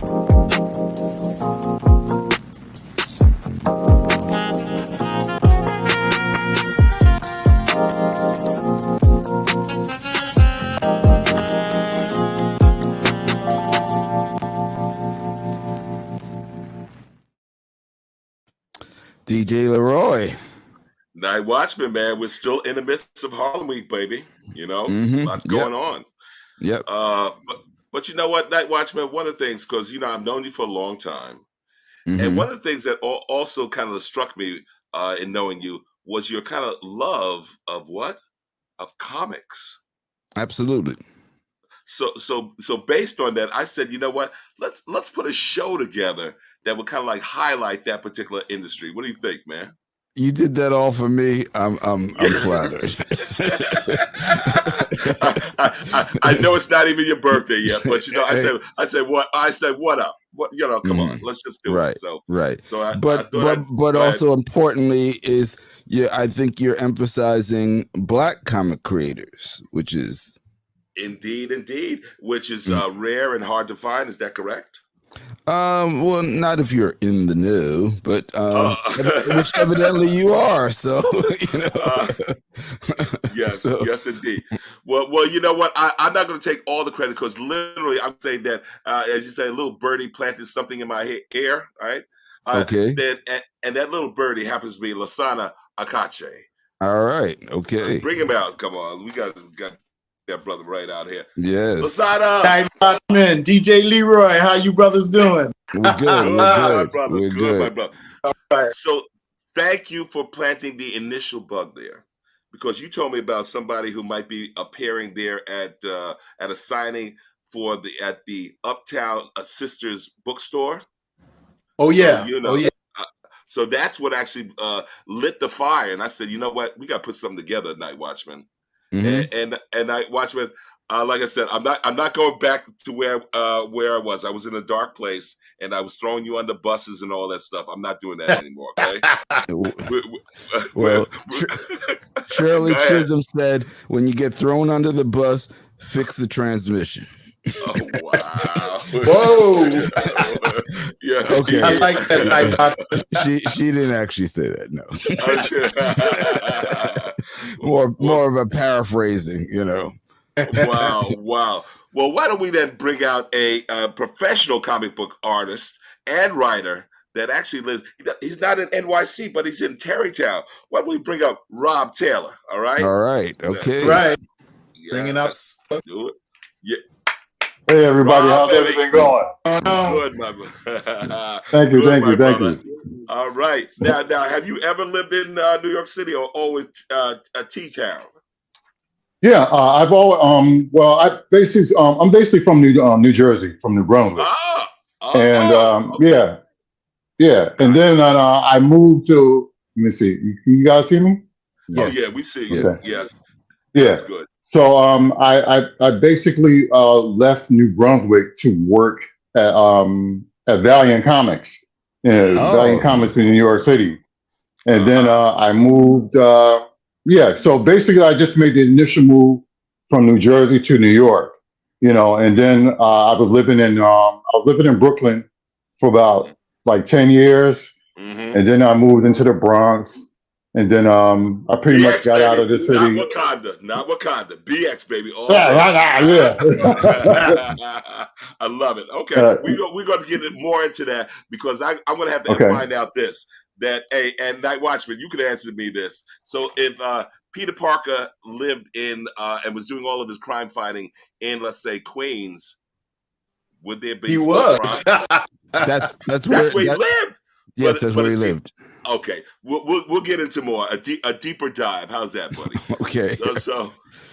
DJ LeRoy. NightWatchman, man. We're still in the midst of Harlem Week, baby. You know, lots going on. Yep. But you know what, NightWatchman, one of the things, because, you know, I've known you for a long time. And one of the things that also kind of struck me in knowing you was your kind of love of what? Of comics. Absolutely. So based on that, I said, you know what? Let's put a show together that would kind of like highlight that particular industry. What do you think, man? You did that all for me. I'm flattered. I know it's not even your birthday yet, but you know, I said what up? What, you know? Come on, let's just do it. So right. So but also importantly is I think you're emphasizing Black comic creators, which is indeed, which is rare and hard to find. Is that correct? Well, not if you're in the know, but which evidently you are. So, you know. Yes, indeed. Well, you know what? I'm not going to take all the credit because literally, I'm saying that, as you say, a little birdie planted something in my hair, right? Okay. And that little birdie happens to be Lasana Akachi. All right. Okay. Bring him out. Come on, we got that brother right out here. Yes. Lasana. NightWatchman, DJ LeRoy, how you brothers doing? We're good. My brother. We're good, my good. brother. All right. So, thank you for planting the initial bug there, because you told me about somebody who might be appearing there at a signing at the Uptown Sisters bookstore. Oh yeah. So, you know, so that's what actually lit the fire, and I said, you know what, we got to put something together, NightWatchman. And NightWatchman, like I said, I'm not going back to where I was. I was in a dark place, and I was throwing you under buses and all that stuff. I'm not doing that anymore. Okay. Well, Shirley Chisholm said, "When you get thrown under the bus, fix the transmission." Oh wow! Whoa! Yeah. Okay. I like that. She didn't actually say that. No. More of a paraphrasing, you know. Wow. Well, why don't we then bring out a professional comic book artist and writer that actually lives? He's not in NYC, but he's in Terrytown. Why don't we bring up Rob Taylor? All right. All right. Okay. Right. Yes. Bringing up. Do it. Yeah. Hey everybody, Rob, how's everything going? Good, my brother. Thank you. All right. Now, have you ever lived in New York City or always a T-town? Yeah, I've always I'm basically from New Jersey, from New Brunswick. And yeah. And then I moved to. Let me see. You guys see me? Yes. Oh yeah, we see you. Okay. Yes. Yeah. That's good. So I basically left New Brunswick to work at Valiant Comics, Valiant Comics in New York City, and then I moved. So basically, I just made the initial move from New Jersey to New York, you know, and then I was living in Brooklyn for about like 10 years, and then I moved into the Bronx. And then I pretty much got out of the city. Not Wakanda. BX, baby. Yeah. I love it. Okay. We're going to get more into that because I'm going to have to find out this. That, and NightWatchman, you could answer me this. So if Peter Parker lived in and was doing all of his crime fighting in, let's say, Queens, would there be He was. That's where he lived. Yes, that's where he lived. Okay, we'll get into more a deeper dive. How's that, buddy? Okay.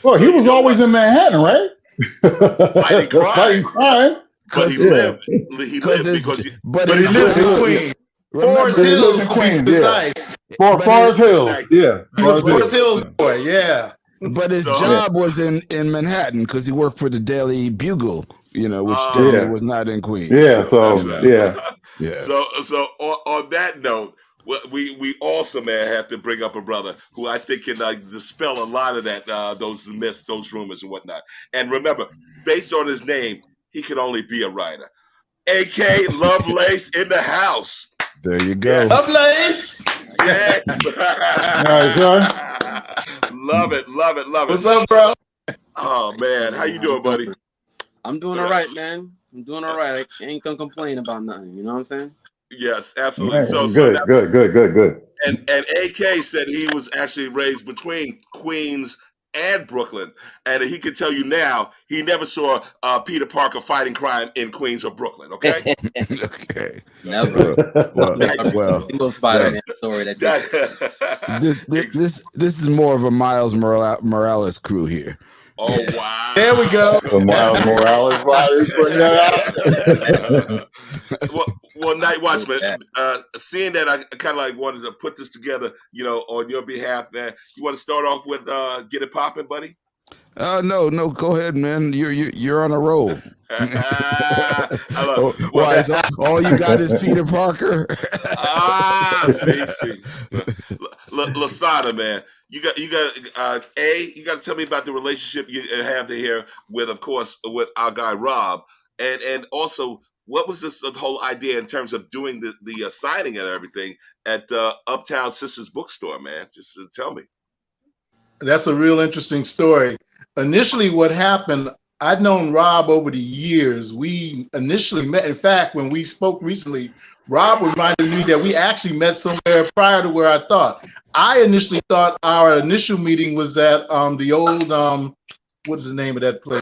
Well, he was always in Manhattan, right? Fighting crime. But he lived. He lived because he lived in Queens. Forest Hills, to be precise. Forest Hills, yeah. He's a Forest Hills boy, yeah. But his job was in Manhattan because he worked for the Daily Bugle, you know, which definitely was not in Queens. Yeah, yeah. So on that note, we also may have to bring up a brother who I think can dispel a lot of that those myths, those rumors, and whatnot. And remember, based on his name, he can only be a writer. AK Lovelace in the house. There you go. Yes. Lovelace. Yeah. Nice, huh? Love it. What's up, bro? Oh man, how you doing, buddy? I'm doing all right, man. I'm doing all right. I ain't gonna complain about nothing. You know what I'm saying? Yes, absolutely. Man, So good. And AK said he was actually raised between Queens and Brooklyn, and he can tell you now he never saw Peter Parker fighting crime in Queens or Brooklyn. Okay. Okay. Never. Well, Single Spider-Man story that this is more of a Miles Morales crew here. Oh wow! There we go. The Miles Morales virus. Well, NightWatchman, seeing that I kind of like wanted to put this together, on your behalf, man. You want to start off with get it popping, buddy? No, go ahead, man. You're on a roll. Why? All you got is Peter Parker. See, Lasana, man. You got you got to tell me about the relationship you have here with, of course, with our guy Rob, and also what was the whole idea in terms of doing the signing and everything at Uptown Sisters Bookstore, man? Just tell me. That's a real interesting story. Initially, what happened, I'd known Rob over the years. We initially met. In fact, when we spoke recently, Rob reminded me that we actually met somewhere prior to where I thought. I initially thought our initial meeting was at the old, what is the name of that place?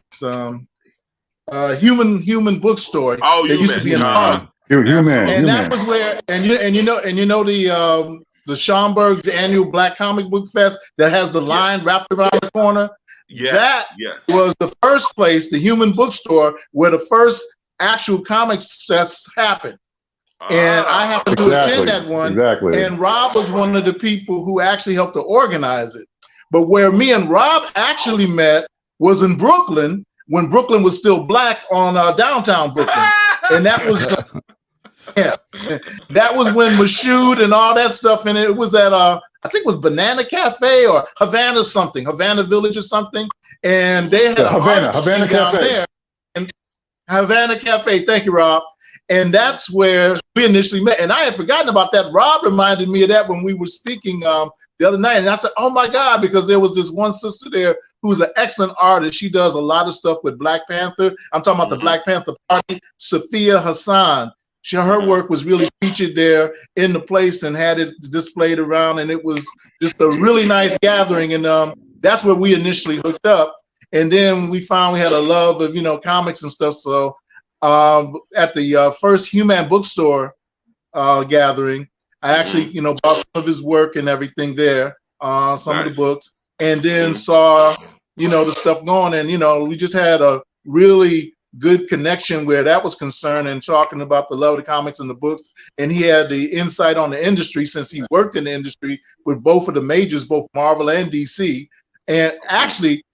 Human Bookstore. Oh, that used to be in Harlem. And that was where, and you know the Schomburg's annual Black Comic Book Fest that has the line wrapped around the corner. That was the first place, the Human Bookstore, where the first actual comics fest happened. And I happened to attend that one. And Rob was one of the people who actually helped to organize it. But where me and Rob actually met was in Brooklyn, when Brooklyn was still black, on downtown Brooklyn. And that was that was when Mashoud and all that stuff, and it was at I think it was Banana Cafe or Havana Village or something, and they had Havana Cafe there, and Havana Cafe. Thank you, Rob. And that's where we initially met. And I had forgotten about that. Rob reminded me of that when we were speaking the other night, and I said, "Oh my God!" Because there was this one sister there who's an excellent artist. She does a lot of stuff with Black Panther. I'm talking about the Black Panther Party. Sophia Hassan. Her work was really featured there in the place and had it displayed around, and it was just a really nice gathering. And that's where we initially hooked up. And then we found we had a love of comics and stuff. So at the first Human Bookstore gathering, I actually bought some of his work and everything there, some of the books, and then saw the stuff going, and we just had a really good connection where that was concerned, and talking about the love of the comics and the books. And he had the insight on the industry since he worked in the industry with both of the majors, both Marvel and DC. And actually,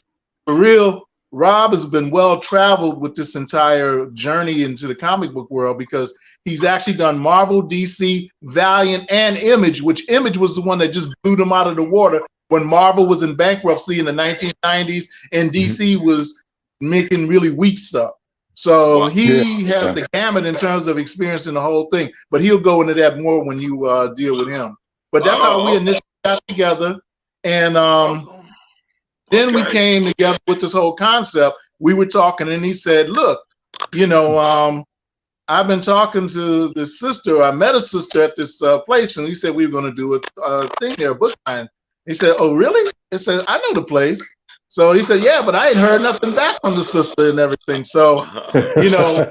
for real, Rob has been well traveled with this entire journey into the comic book world, because he's actually done Marvel, DC, Valiant, and Image, which Image was the one that just blew them out of the water when Marvel was in bankruptcy in the 1990s and DC was making really weak stuff. So he has the gamut in terms of experiencing the whole thing, but he'll go into that more when you deal with him. But that's how we initially got together. And then we came together with this whole concept. We were talking, and he said, look, I've been talking to this sister. I met a sister at this place, and he said we were going to do a thing there, a book sign. He said, oh, really? I said, I know the place. So he said, yeah, but I ain't heard nothing back from the sister and everything. So,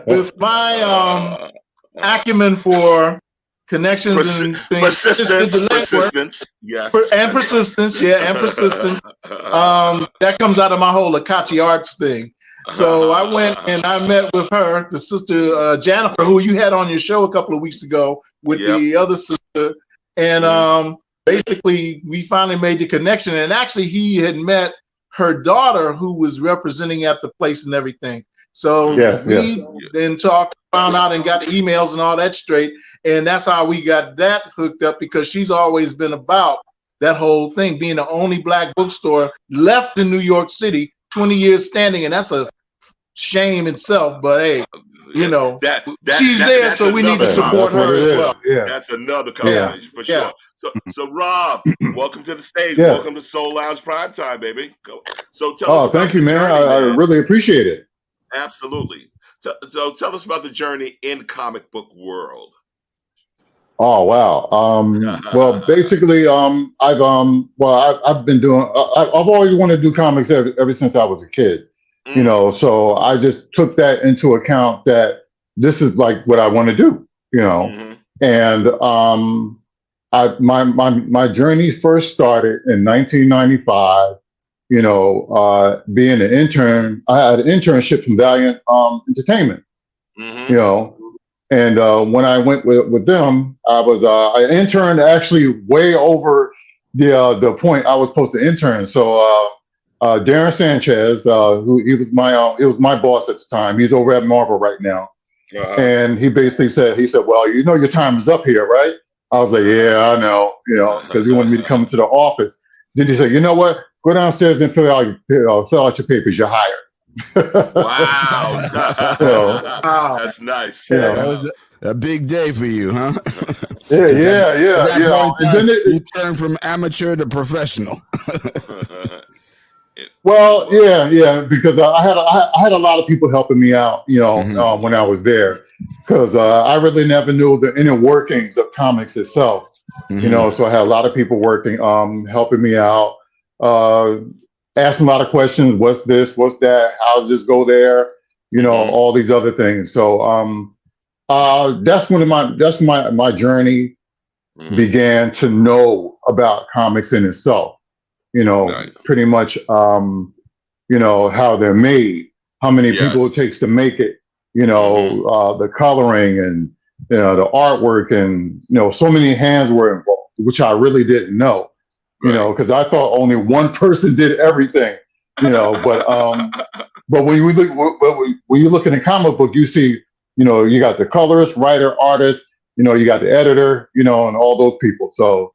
with my acumen for connections and things, persistence, yes. And persistence, that comes out of my whole Akachi arts thing. So I went and I met with her, the sister Jennifer, who you had on your show a couple of weeks ago with the other sister. And basically, we finally made the connection. And actually, he had met her daughter, who was representing at the place and everything. So we then talked, found out, and got the emails and all that straight. And that's how we got that hooked up, because she's always been about that whole thing, being the only Black bookstore left in New York City, 20 years standing. And that's a shame itself, but hey, you know, that she's there, so we need to support her as well. Yeah, that's another combination for sure. So Rob, welcome to the stage. Yes. Welcome to Soul Lounge Primetime, baby. So tell us about thank you, the man. journey, I really appreciate it. Absolutely. So tell us about the journey in comic book world. Oh wow. Well, basically, I've been doing. I've always wanted to do comics ever since I was a kid. You know, so I just took that into account that this is like what I want to do. You know, and my journey first started in 1995. You know, being an intern, I had an internship from Valiant Entertainment. You know. And when I went with them, I interned actually way over the point I was supposed to intern. So Darren Sanchez, he was my boss at the time. He's over at Marvel right now, and he basically said, "Well, you know, your time is up here, right?" I was like, "Yeah, I know," you know, because he wanted me to come to the office. Then he said, "You know what? Go downstairs and fill out your papers. You're hired." Wow. That's nice. Yeah, that was a big day for you, huh? Yeah. And then you turned from amateur to professional. Well, yeah, because I had a lot of people helping me out, you know, when I was there, because I really never knew the inner workings of comics itself, you know. So I had a lot of people working, helping me out, asking a lot of questions. What's this? What's that? How does this go there? You know, all these other things. So that's when my journey began to know about comics in itself. You know, pretty much, you know, how they're made, how many people it takes to make it, you know, the coloring and, you know, the artwork, and, you know, so many hands were involved, which I really didn't know, you know, because I thought only one person did everything, you know, but when you look in a comic book, you see, you know, you got the colorist, writer, artist, you know, you got the editor, you know, and all those people. So,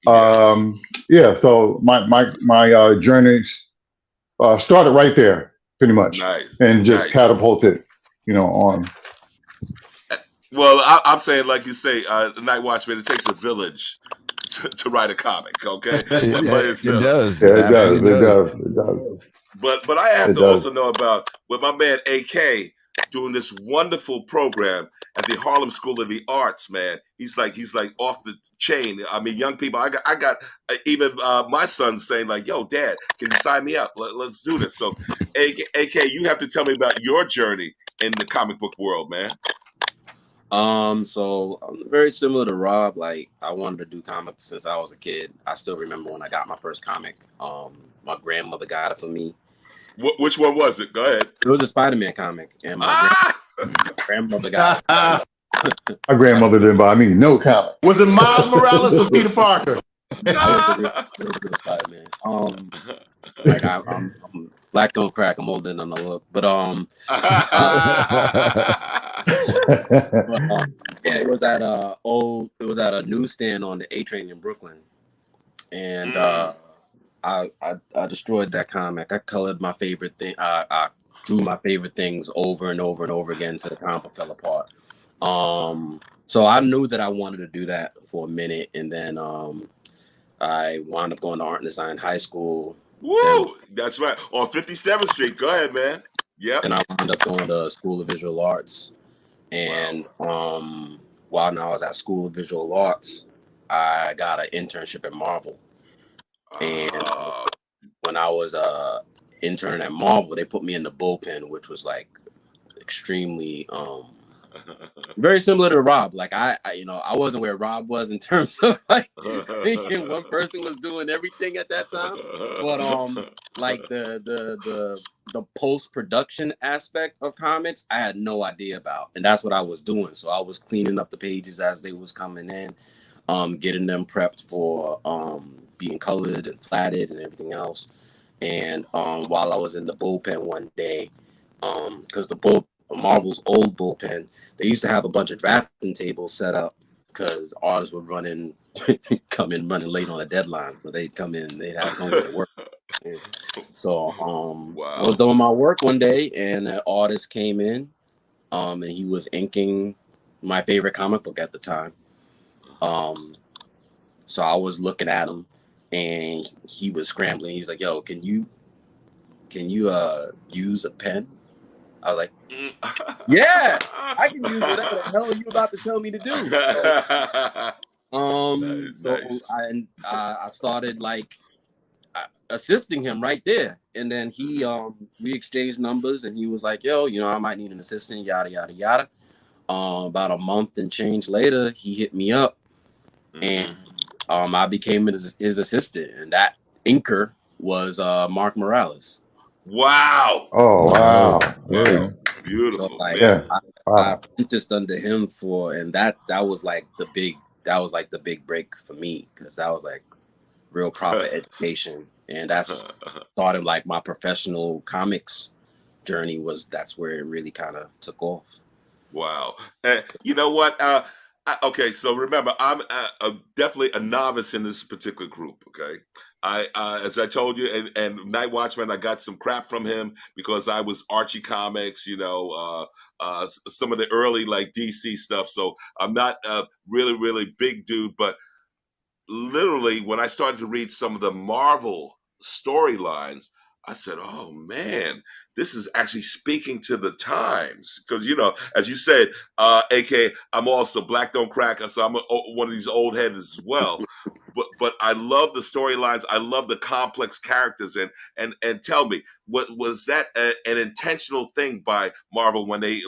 so my journey started right there, pretty much, and just catapulted, you know, on. Well, I'm saying, like you say, NightWatchman, it takes a village to write a comic. Okay, it does. Yeah, it does. But I have to also know about with my man AK doing this wonderful program at the Harlem School of the Arts, man. He's like off the chain. I mean, young people. I got even my son saying like, "Yo, Dad, can you sign me up? Let's do this." So, AK, you have to tell me about your journey in the comic book world, man. So I'm very similar to Rob. Like, I wanted to do comics since I was a kid. I still remember when I got my first comic. My grandmother got it for me. Which one was it? Go ahead. It was a Spider-Man comic, and my grandmother got it. My grandmother didn't buy me no comic. Was it Miles Morales or Peter Parker? Spider-Man. Like I'm black don't crack. I'm older than I look, but yeah, it was at a newsstand on the A train in Brooklyn, and I destroyed that comic. I colored my favorite thing. I drew my favorite things over and over and over again until the comic fell apart. So I knew that I wanted to do that for a minute, and then I wound up going to art and design high school. Woo! That's right. On 57th Street. Go ahead, man. Yep. And I wound up going to School of Visual Arts. And while I was at School of Visual Arts, I got an internship at Marvel. And when I was intern at Marvel, they put me in the bullpen, which was like extremely very similar to Rob. Like I wasn't where Rob was in terms of like thinking one person was doing everything at that time. But like the post-production aspect of comics, I had no idea about. And that's what I was doing. So I was cleaning up the pages as they was coming in, getting them prepped for being colored and flatted and everything else. And while I was in the bullpen one day, because Marvel's old bullpen, they used to have a bunch of drafting tables set up because artists would come in running late on the deadlines, but they'd come in, they'd have somewhere to work. So I was doing my work one day, and an artist came in, and he was inking my favorite comic book at the time. So I was looking at him, and he was scrambling. He was like, "Yo, can you use a pen?" I was like, "Yeah, I can use whatever the hell you about to tell me to do." Nice. I started like assisting him right there, and then we exchanged numbers, and he was like, "Yo, I might need an assistant, yada yada yada." About a month and change later, he hit me up, and I became his assistant, and that inker was Mark Morales. Wow! Oh wow! Wow. Beautiful, so, like, man. I apprenticed under him and that was like the big break for me, because that was like real proper education, and that's started like my professional comics journey. That's where it really kind of took off. Wow. You know what? Okay, so remember, I'm definitely a novice in this particular group. Okay, as I told you, and NightWatchman, I got some crap from him because I was Archie Comics, some of the early like DC stuff. So I'm not a really big dude, but literally when I started to read some of the Marvel storylines, I said, "Oh man, this is actually speaking to the times." Because as you said, AK, I'm also Black Don't Crack, so I'm one of these old heads as well. But I love the storylines. I love the complex characters. And tell me, what was that an intentional thing by Marvel when they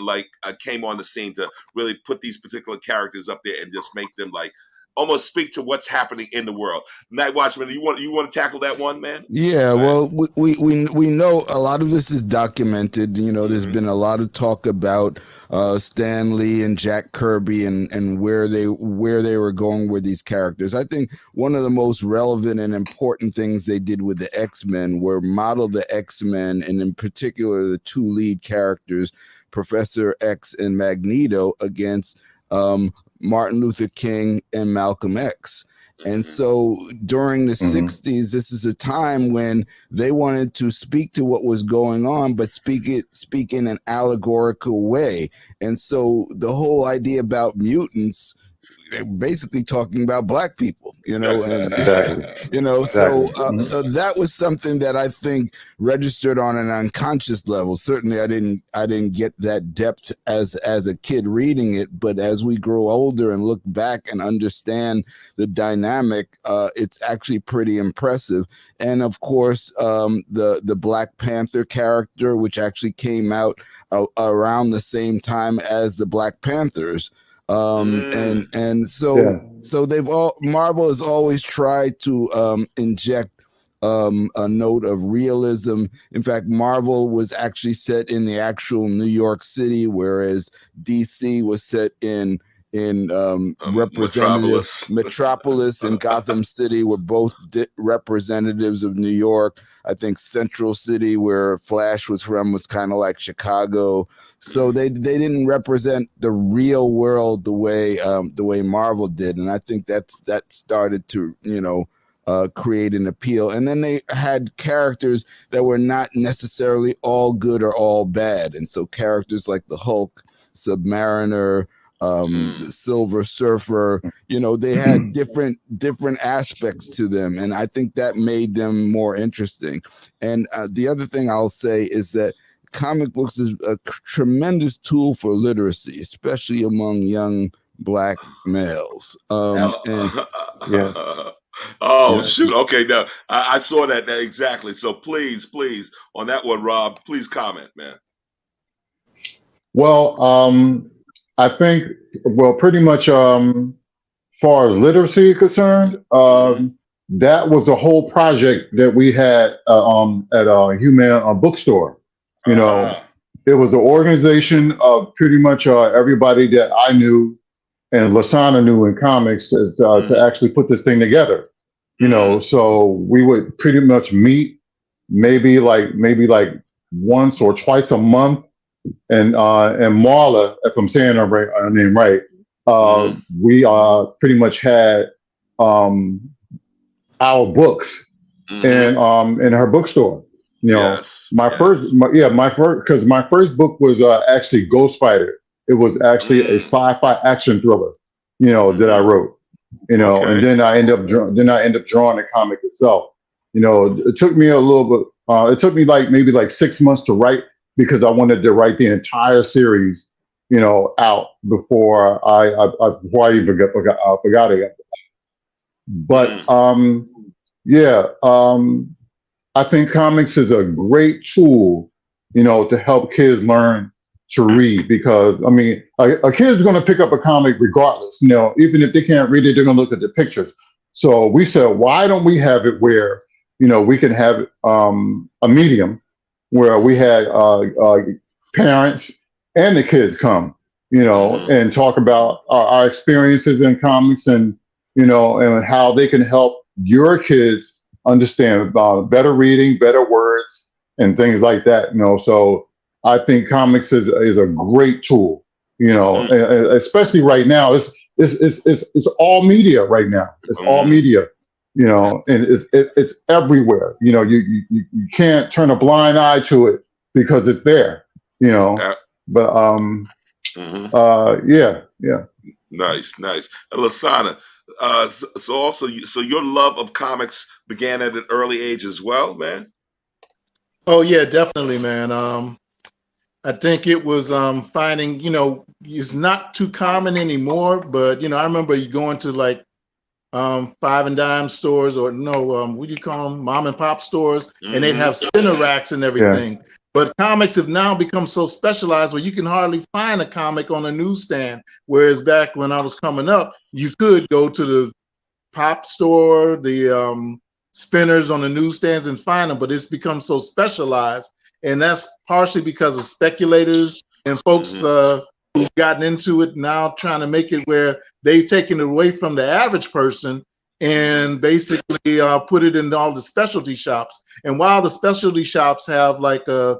came on the scene to really put these particular characters up there and just make them like almost speak to what's happening in the world? NightWatchman, you want to tackle that one, man? Yeah, well, we know a lot of this is documented. There's been a lot of talk about Stan Lee and Jack Kirby and where they were going with these characters. I think one of the most relevant and important things they did with the X-Men were model the X-Men, and in particular the two lead characters, Professor X and Magneto, against Martin Luther King and Malcolm X. And so during the 60s, this is a time when they wanted to speak to what was going on, but speak in an allegorical way. And so the whole idea about mutants, they're basically talking about black people, and Exactly. so that was something that I think registered on an unconscious level. Certainly I didn't get that depth as a kid reading it, but as we grow older and look back and understand the dynamic, it's actually pretty impressive. And of course, the Black Panther character, which actually came out around the same time as the Black Panthers. So Marvel has always tried to inject a note of realism. In fact, Marvel was actually set in the actual New York City, whereas DC was set in Metropolis and Gotham City were both representatives of New York. I think Central City, where Flash was from, was kind of like Chicago. So they didn't represent the real world the way Marvel did, and I think that started to create an appeal. And then they had characters that were not necessarily all good or all bad, and so characters like the Hulk, Submariner, the Silver Surfer, they had different aspects to them, and I think that made them more interesting. And the other thing I'll say is that comic books is a tremendous tool for literacy, especially among young Black males. Shoot. Okay, now I saw that exactly. So please, on that one, Rob, please comment, man. Well, I think, pretty much, far as literacy is concerned, that was the whole project that we had at a Human bookstore. It was an organization of pretty much everybody that I knew and Lasana knew in comics to actually put this thing together. So we would pretty much meet maybe like once or twice a month. And Marla, if I'm saying her name right, we pretty much had our books in her bookstore. You know, my first because my first book was actually Ghost Fighter. It was actually a sci-fi action thriller, you know, that I wrote. You know, and then I end up drawing the comic itself. You know, it took me a little bit. It took me maybe 6 months to write because I wanted to write the entire series, you know, out before I even forgot it. But I think comics is a great tool, you know, to help kids learn to read, because I mean, a kid's going to pick up a comic regardless, you know, even if they can't read it, they're going to look at the pictures. So we said, why don't we have it where, you know, we can have a medium where we had parents and the kids come, you know, and talk about our experiences in comics, and, you know, and how they can help your kids understand better reading, better words, and things like that, you know. So I think comics is a great tool, you know, especially right now. It's all media right now. It's all media, you know, and it's everywhere. You know, you can't turn a blind eye to it because it's there, you know. But yeah. Nice. Lasana, so your love of comics began at an early age as well, man? Oh yeah, definitely, man. I think it was finding, you know, it's not too common anymore, but you know, I remember you going to like five and dime stores, or what do you call them, mom and pop stores, and they'd have spinner racks and everything. Yeah. But comics have now become so specialized where you can hardly find a comic on a newsstand. Whereas back when I was coming up, you could go to the pop store, the spinners on the newsstands, and find them. But it's become so specialized, and that's partially because of speculators and folks who've gotten into it now, trying to make it where they've taken it away from the average person and basically put it in all the specialty shops. And while the specialty shops have like a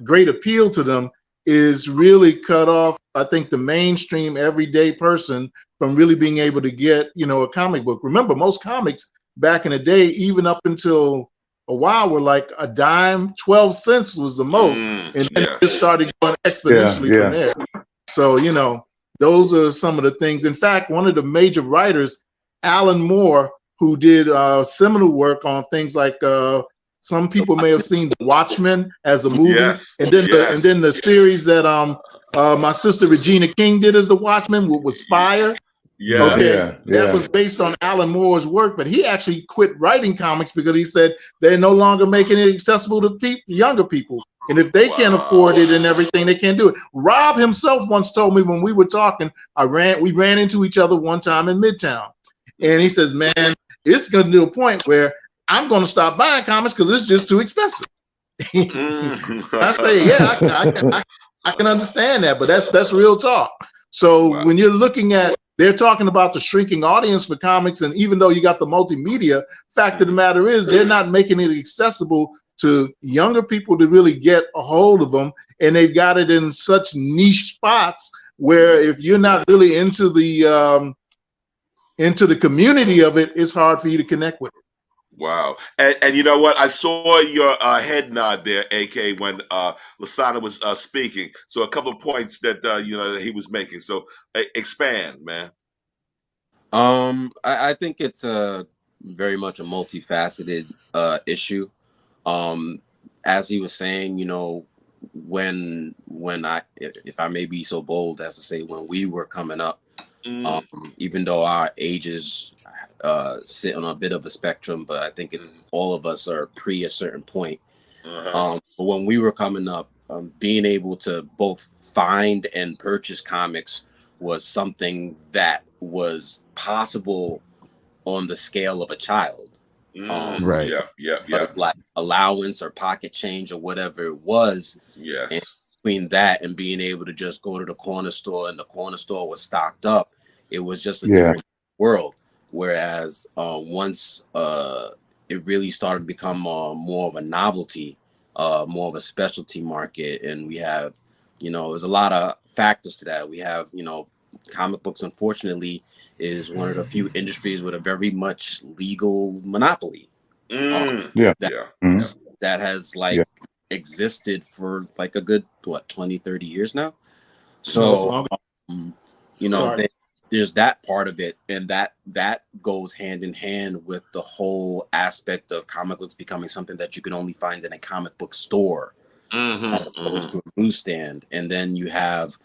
great appeal to them, is really cut off, I think, the mainstream everyday person from really being able to get, you know, a comic book. Remember, most comics back in the day, even up until a while, were like a dime, 12 cents was the most. And then it just started going exponentially from there. So, you know, those are some of the things. In fact, one of the major writers, Alan Moore, who did seminal work on things like some people may have seen The Watchmen as a movie, and then the series that my sister Regina King did as The Watchmen was Fire. That was based on Alan Moore's work, but he actually quit writing comics because he said they're no longer making it accessible to younger people. And if they can't afford it and everything, they can't do it. Rob himself once told me when we were talking, we ran into each other one time in Midtown. And he says, man, it's going to do a point where I'm going to stop buying comics because it's just too expensive. I say, I can understand that, but that's real talk. So when you're looking at, they're talking about the shrinking audience for comics, and even though you got the multimedia, fact of the matter is they're not making it accessible to younger people to really get a hold of them, and they've got it in such niche spots where if you're not really into the community of it, it's hard for you to connect with it. Wow. And you know what? I saw your head nod there, AK, when Lasana was speaking. So a couple of points that that he was making. So expand, man. I think it's very much a multifaceted issue. As he was saying, you know, when if I may be so bold as to say, when we were coming up, even though our ages sit on a bit of a spectrum, but I think all of us are pre a certain point. But when we were coming up, being able to both find and purchase comics was something that was possible on the scale of a child. Right. Like allowance or pocket change or whatever it was. Yes. And between that and being able to just go to the corner store and the corner store was stocked up, it was just a different world. Whereas once it really started to become more of a novelty, more of a specialty market, and we have, you know, there's a lot of factors to that. We have, you know, comic books, unfortunately, is one of the few industries with a very much legal monopoly. that has like existed for like a good 20-30 years now. So there's that part of it, and that goes hand in hand with the whole aspect of comic books becoming something that you can only find in a comic book store, as opposed to a newsstand. And then you have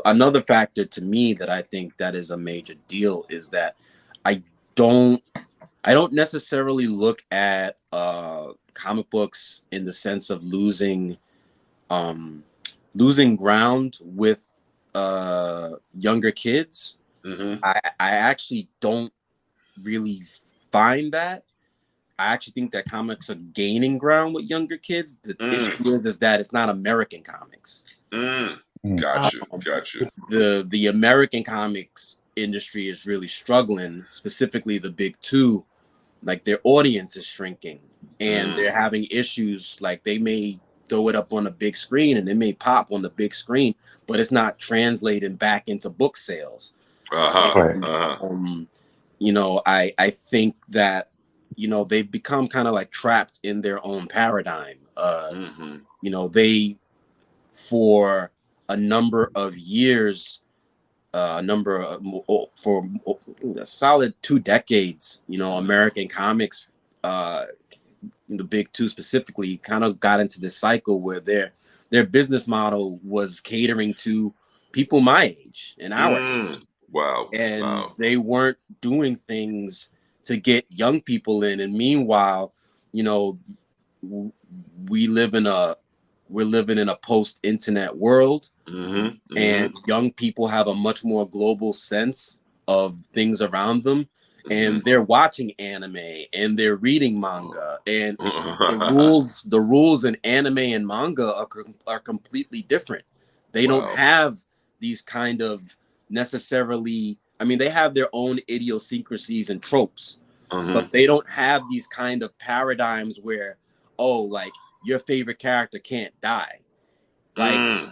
another factor to me that I think that is a major deal is that I don't necessarily look at comic books in the sense of losing ground with younger kids. I actually don't really find that. I actually think that comics are gaining ground with younger kids. The issue is that it's not American comics. Got you. The American comics industry is really struggling, specifically the big two. Like their audience is shrinking, and they're having issues. Like they may throw it up on a big screen and it may pop on the big screen, but it's not translating back into book sales. You know, I think that, you know, they've become kind of like trapped in their own paradigm. You know, for a number of years, for a solid 2 decades, you know, American comics, the big two specifically, kind of got into this cycle where their business model was catering to people my age and our age. And they weren't doing things to get young people in. And meanwhile, you know, we're living in a post-internet world, and young people have a much more global sense of things around them, and they're watching anime and they're reading manga, and the rules in anime and manga are completely different. They don't have these kind of necessarily, I mean, they have their own idiosyncrasies and tropes, but they don't have these kind of paradigms where, oh, like your favorite character can't die. Like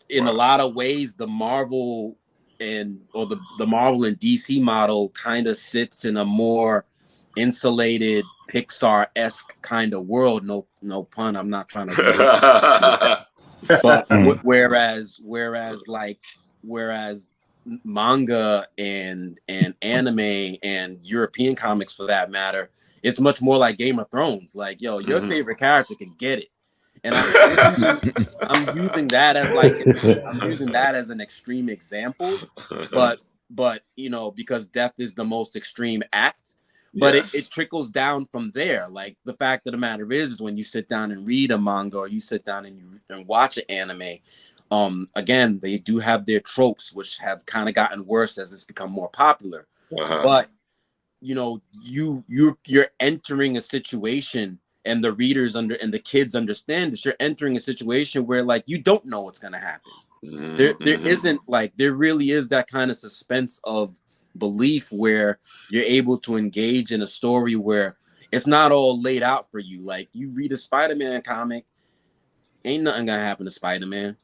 in a lot of ways, the Marvel the Marvel and DC model kind of sits in a more insulated Pixar-esque kind of world. No pun. I'm not trying to. But whereas manga and anime and European comics, for that matter, it's much more like Game of Thrones. Like, yo, your favorite character can get it. And I'm using that as an extreme example, but you know, because death is the most extreme act, but it trickles down from there. Like the fact of the matter is when you sit down and read a manga or you sit down and watch an anime, again, they do have their tropes, which have kind of gotten worse as it's become more popular. But you know, you're entering a situation, and the readers and the kids understand that you're entering a situation where like you don't know what's gonna happen. There isn't like, there really is that kind of suspense of belief where you're able to engage in a story where it's not all laid out for you. Like you read a Spider-Man comic, ain't nothing gonna happen to Spider-Man.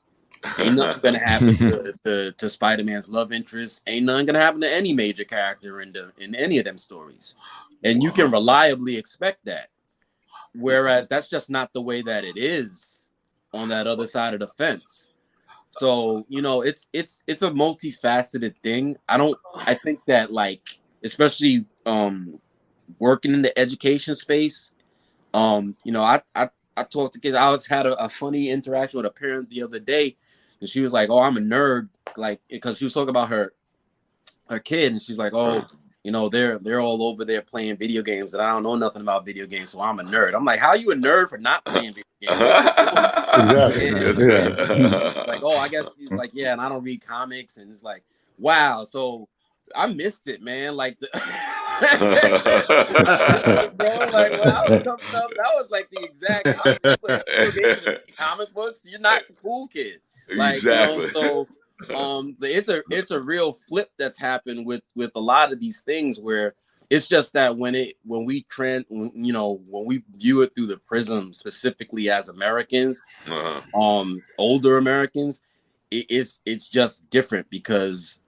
Ain't nothing gonna happen to Spider-Man's love interest. Ain't nothing gonna happen to any major character in any of them stories. And you can reliably expect that. Whereas that's just not the way that it is on that other side of the fence. So, you know, it's a multifaceted thing. I think that, like, especially working in the education space, you know, I talked to kids. I had a funny interaction with a parent the other day, and she was like, "Oh, I'm a nerd," like, because she was talking about her kid, and she's like, "Oh, you know, they're all over there playing video games, and I don't know nothing about video games, so I'm a nerd." I'm like, "How are you a nerd for not playing video games?" Like, "Oh, I guess," he's like, "Yeah, and I don't read comics," and it's like, wow. So I missed it, man. Like bro, like when I was coming up, that was like the exact comic books. You're not the cool kid. Like, exactly. You know, so it's a real flip that's happened with a lot of these things, where it's just that when we view it through the prism, specifically as Americans, older Americans, it's just different because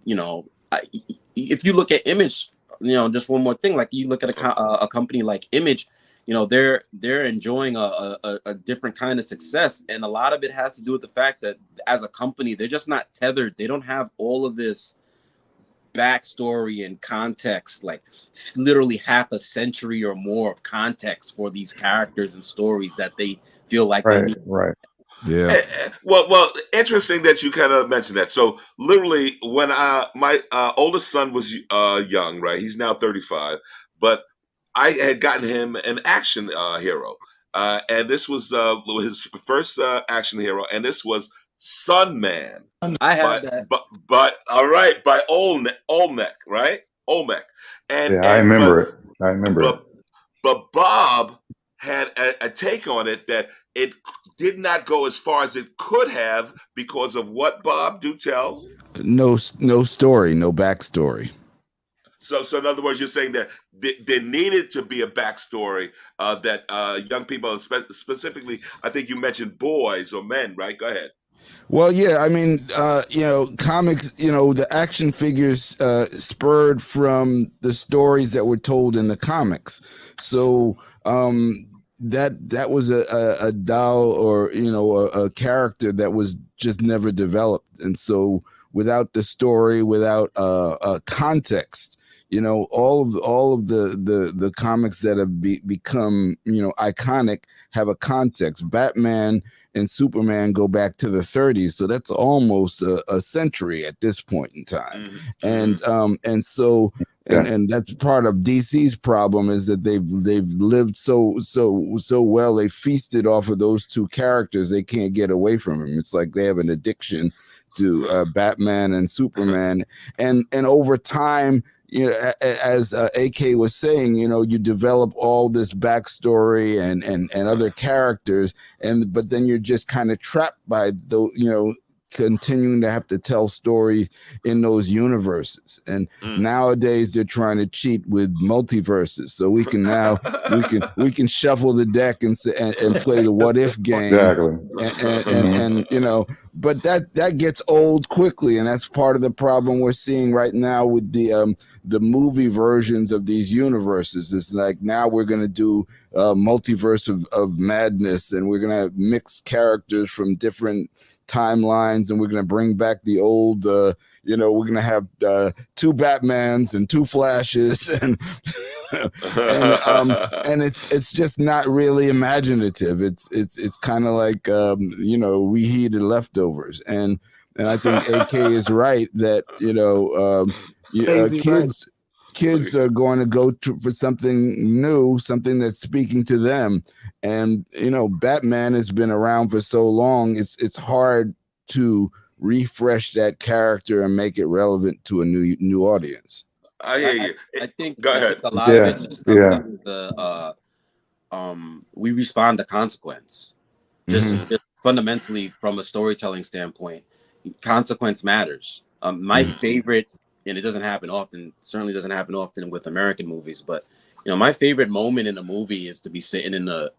you know, if you look at Image, you know, just one more thing, like you look at a company like Image, you know, they're enjoying a different kind of success, and a lot of it has to do with the fact that as a company, they're just not tethered. They don't have all of this backstory and context, like literally half a century or more of context for these characters and stories that they feel like they need. Right. Yeah. Well, interesting that you kind of mentioned that. So literally when my oldest son was young, right? He's now 35, but I had gotten him an action hero. And this was his first action hero, and this was Sunman. I have that. But all right, by Olmec, right? Olmec. I remember it. But Bob had a take on it that it did not go as far as it could have because of what, Bob? Do tell. No story, no backstory. So in other words, you're saying that there needed to be a backstory that young people, specifically, I think you mentioned boys or men, right? Go ahead. Well, yeah, I mean, comics, the action figures spurred from the stories that were told in the comics. So that was a doll or, a character that was just never developed. And so without the story, without a context, all of the comics that have become, iconic have a context. Batman and Superman go back to the 30s, so that's almost a century at this point in time. Mm-hmm. And so and that's part of DC's problem, is that they've lived so well. They feasted off of those two characters. They can't get away from them. It's like they have an addiction to Batman and Superman, and over time, as AK was saying, you develop all this backstory and other characters, but then you're just kind of trapped by the, continuing to have to tell story in those universes. And nowadays they're trying to cheat with multiverses, so we can now we can shuffle the deck and play the what if game. Exactly. And but that gets old quickly, and that's part of the problem we're seeing right now with the movie versions of these universes. It's like, now we're going to do multiverse of madness, and we're going to mix characters from different timelines, and we're going to bring back the old we're going to have two Batmans and two Flashes, and and it's just not really imaginative. It's kind of like reheated leftovers, and I think AK is right that kids are going to go for something new, something that's speaking to them. And Batman has been around for so long, it's hard to refresh that character and make it relevant to a new audience. I hear you. I think Go ahead. a lot of it just comes down to we respond to consequence. Just fundamentally, from a storytelling standpoint, consequence matters. My favorite, and it doesn't happen often, certainly doesn't happen often with American movies, but my favorite moment in a movie is to be sitting in the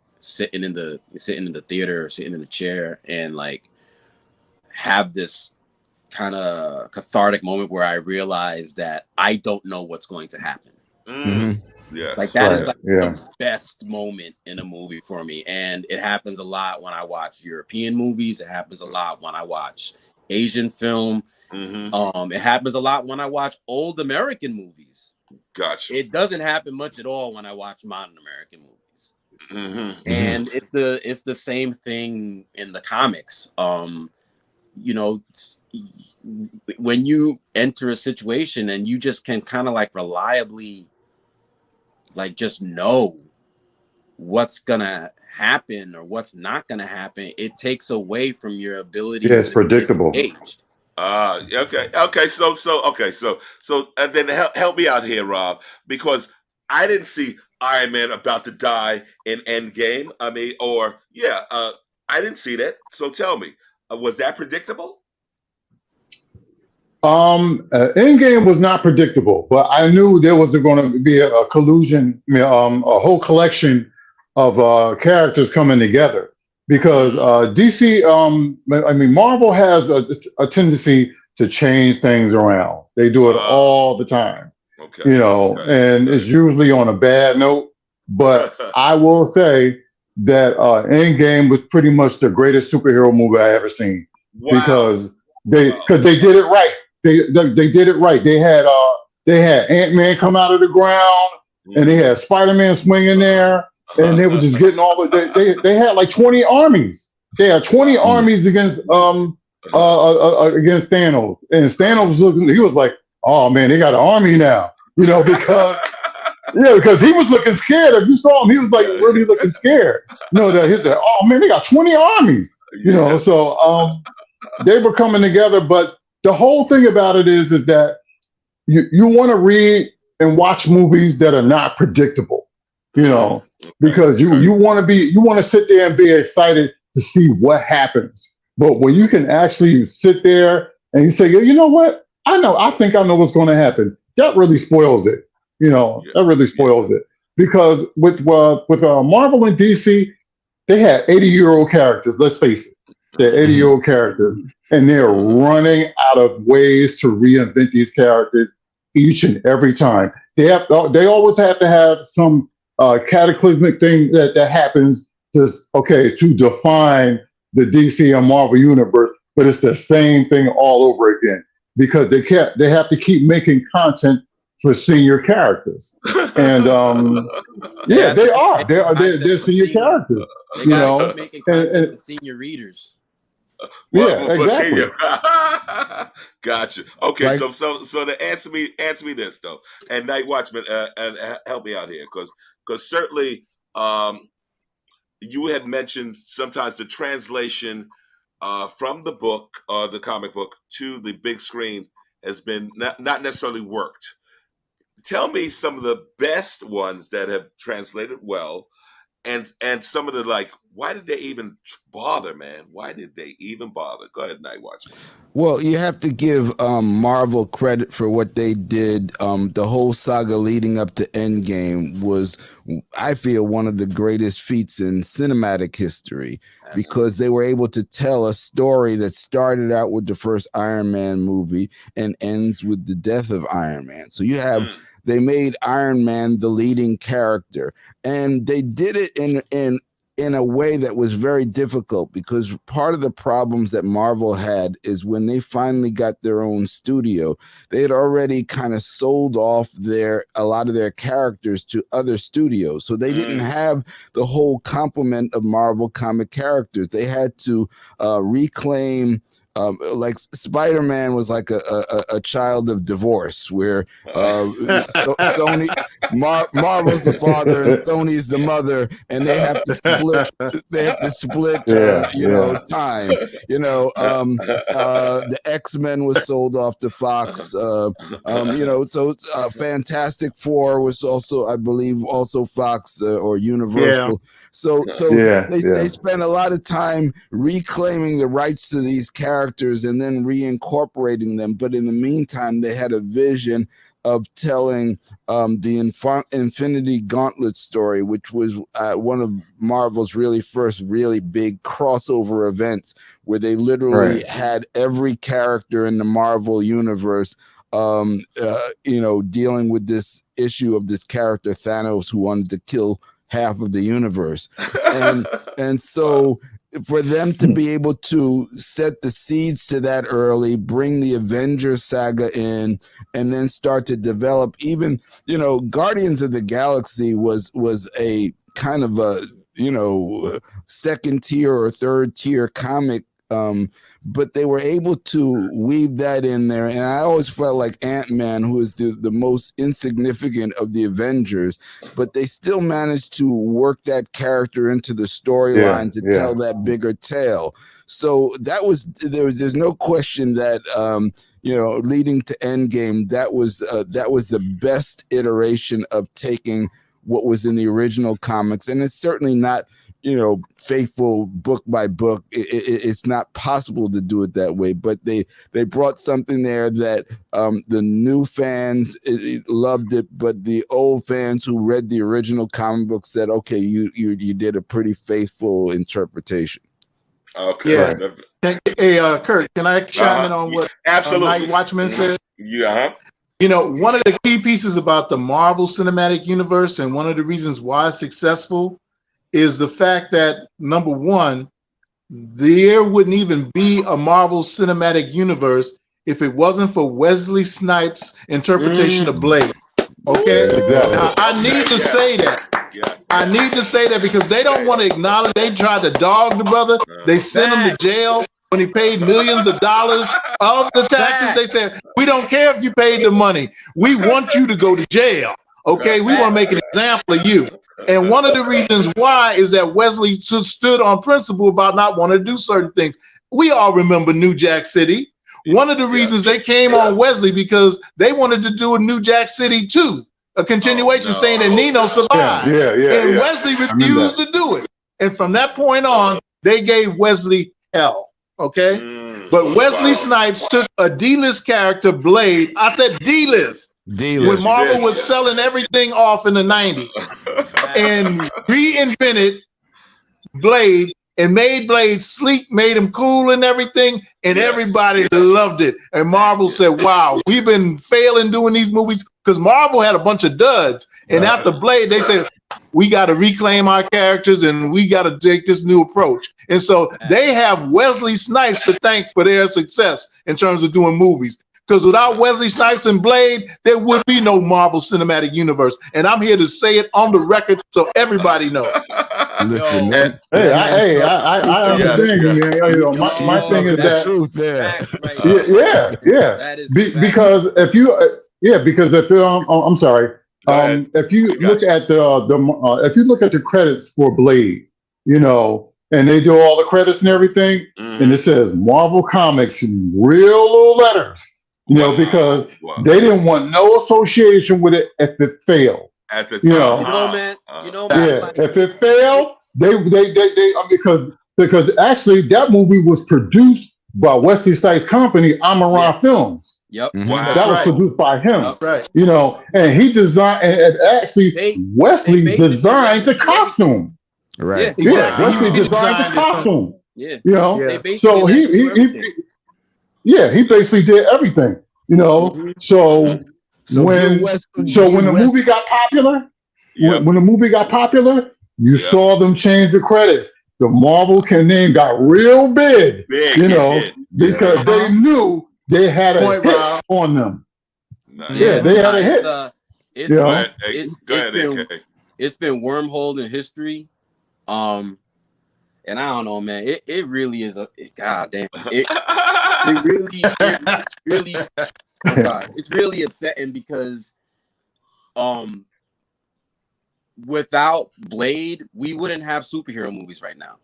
theater, sitting in the chair, and like have this kind of cathartic moment where I realize that I don't know what's going to happen. Yes. Like that is like the best moment in a movie for me. And it happens a lot when I watch European movies. It happens a lot when I watch Asian film. It happens a lot when I watch old American movies. Gotcha. It doesn't happen much at all when I watch modern American movies. And it's the same thing in the comics. When you enter a situation and you just can kind of like reliably like just know what's gonna happen or what's not gonna happen, it takes away from your ability it's predictable. Okay. So then help me out here, Rob, because I didn't see Iron Man about to die in Endgame. I mean, I didn't see that. So tell me, was that predictable? Endgame was not predictable, but I knew there was going to be a collusion, a whole collection of characters coming together, because DC, Marvel has a tendency to change things around. They do it all the time, and it's usually on a bad note. But I will say that Endgame was pretty much the greatest superhero movie I ever seen because they did it right. They did it right. They had Ant-Man come out of the ground, and they had Spider-Man swinging there, and they were just getting all the they had like 20 armies. They had 20 armies against Thanos, and Thanos was looking. He was like, "Oh man, they got an army now," because. Yeah, because he was looking scared. If you saw him, he was like really looking scared. That he's like, oh man, they got 20 armies. So they were coming together. But the whole thing about it is that you want to read and watch movies that are not predictable, because you want to sit there and be excited to see what happens. But when you can actually sit there and you say, you know what? I think I know what's going to happen. That really spoils it. That really spoils it, because with Marvel and DC, they had 80-year-old characters. Let's face it, they're 80-year-old characters, and they're running out of ways to reinvent these characters each and every time. They always have to have some cataclysmic thing that happens to define the DC and Marvel universe, but it's the same thing all over again because they have to keep making content for senior characters, and they are. They're senior characters. They gotta keep making content for senior readers. Exactly. Gotcha. Okay, so to answer me this though, and NightWatchman, and help me out here, because certainly you had mentioned sometimes the translation from the book, the comic book, to the big screen has been not necessarily worked. Tell me some of the best ones that have translated well, and some of the why did they even bother, man? Why did they even bother? Go ahead, NightWatchman. Well, you have to give Marvel credit for what they did. The whole saga leading up to Endgame was, I feel, one of the greatest feats in cinematic history. Absolutely. Because they were able to tell a story that started out with the first Iron Man movie and ends with the death of Iron Man. So you have they made Iron Man the leading character, and they did it in a way that was very difficult, because part of the problems that Marvel had is when they finally got their own studio, they had already kind of sold off a lot of their characters to other studios. So they didn't have the whole complement of Marvel comic characters. They had to reclaim like Spider-Man was like a child of divorce, where Sony, Marvel's the father and Sony's the mother, and they have to split. Time. The X-Men was sold off to Fox. So Fantastic Four was also, I believe, also Fox or Universal. Yeah. They spent a lot of time reclaiming the rights to these characters and then reincorporating them. But in the meantime, they had a vision of telling the Infinity Gauntlet story, which was one of Marvel's first really big crossover events, where they literally had every character in the Marvel universe dealing with this issue of this character Thanos, who wanted to kill half of the universe. And so for them to be able to set the seeds to that early, bring the Avengers saga in, and then start to develop even, Guardians of the Galaxy was a kind of a, second tier or third tier comic, but they were able to weave that in there. And I always felt like Ant-Man, who is the most insignificant of the Avengers, but they still managed to work that character into the storyline to tell that bigger tale. So there's no question that, leading to Endgame, that was the best iteration of taking what was in the original comics. And it's certainly not, faithful book by book. It's not possible to do it that way, but they brought something there that the new fans loved it, but the old fans who read the original comic book said, okay, you did a pretty faithful interpretation. Okay. Yeah. Hey, Kurt, can I chime in on what absolutely NightWatchman said? Yeah. You know, one of the key pieces about the Marvel Cinematic Universe, and one of the reasons why it's successful, is the fact that, number one, there wouldn't even be a Marvel Cinematic Universe if it wasn't for Wesley Snipes' interpretation of Blade. Okay? Exactly. Now, I need to say that. Yes. I need to say that because they don't want to acknowledge they tried to dog the brother. They sent him to jail when he paid millions of dollars of the taxes. They said, we don't care if you paid the money. We want you to go to jail. Okay, we want to make an example of you. And one of the reasons why is that Wesley stood on principle about not wanting to do certain things. We all remember New Jack City. One of the reasons they came on Wesley because they wanted to do a New Jack City 2, a continuation saying that Nino survived. And Wesley refused to do it. And from that point on, they gave Wesley hell. Okay? But Wesley Snipes took a D-list character, Blade. I said D-list. When Marvel was selling everything off in the 90s and reinvented Blade and made Blade sleek, made him cool and everything, and everybody loved it. And Marvel said, wow, we've been failing doing these movies because Marvel had a bunch of duds. And after Blade, they said, we got to reclaim our characters and we got to take this new approach. And so they have Wesley Snipes to thank for their success in terms of doing movies. Because without Wesley Snipes and Blade, there would be no Marvel Cinematic Universe. And I'm here to say it on the record so everybody knows. Listen, I understand you, man. You know, my thing is that truth there. Because if you, I'm sorry. If you look at if you look at the credits for Blade, you know, and they do all the credits and everything, and it says Marvel Comics in real little letters. You know, because they didn't want no association with it if it failed. At the time, if it failed, because actually that movie was produced by Wesley Snipes' company, Amaran Films. Yep. Wow. That was produced by him. That's right. You know, and he designed, and actually Wesley designed the costume. Right. Exactly. Wesley designed the costume. Yeah. You know, so he basically did everything, you know. So when the movie got popular, when the movie got popular, you saw them change the credits. The Marvel name got real big, you know, because they knew they had a hit on them. They had a hit. It's been wormhole in history. And I don't know, man. It really is goddamn. It's really upsetting because, without Blade, we wouldn't have superhero movies right now.